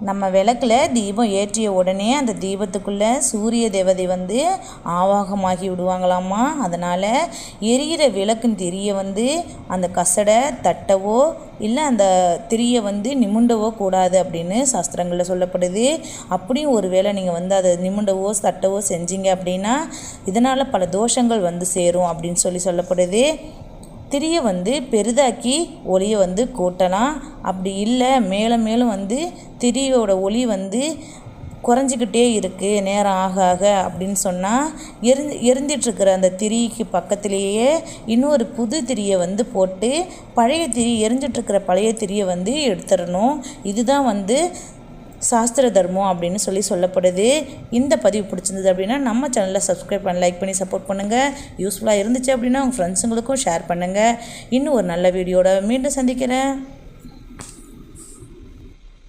நம்ம விளக்கில் தீபம் ஏற்றிய உடனே அந்த தீபத்துக்குள்ளே சூரிய தேவதை ஆவாகமாகி விடுவாங்களாமா. அதனால் எரியிற விளக்குன்னு திரியை அந்த கசடை தட்டவோ இல்லை அந்த திரியை நிமுண்டவோ கூடாது அப்படின்னு சாஸ்திரங்களில் சொல்லப்படுது. அப்படியும் ஒரு வேளை நீங்கள் அதை நிமுண்டவோ தட்டவோ செஞ்சீங்க அப்படின்னா இதனால் பல தோஷங்கள் சேரும் அப்படின்னு சொல்லப்படுது. திரியை பெரிதாக்கி ஒளியை கூட்டலாம். அப்படி இல்லை மேலும் மேலும் திரியோட ஒளி குறைஞ்சிக்கிட்டே இருக்குது நேரம் ஆக ஆக அப்படின்னு சொன்னால் எரிஞ்சிட்ருக்கிற அந்த திரிக்கு பக்கத்திலேயே இன்னொரு புது திரியை போட்டு பழைய திரி எரிஞ்சிட்ருக்கிற பழைய திரியை எடுத்துடணும். இதுதான் சாஸ்திர தர்மம் அப்படின்னு சொல்லப்படுது. இந்த பதிவு பிடிச்சிருந்தது அப்படின்னா நம்ம சேனலில் சப்ஸ்கிரைப் பண்ணி லைக் பண்ணி சப்போர்ட் பண்ணுங்கள். யூஸ்ஃபுல்லாக இருந்துச்சு அப்படின்னா உங்கள் ஃப்ரெண்ட்ஸுங்களுக்கும் ஷேர் பண்ணுங்கள். இன்னும் ஒரு நல்ல வீடியோட மீண்டும் சந்திக்கிறேன்.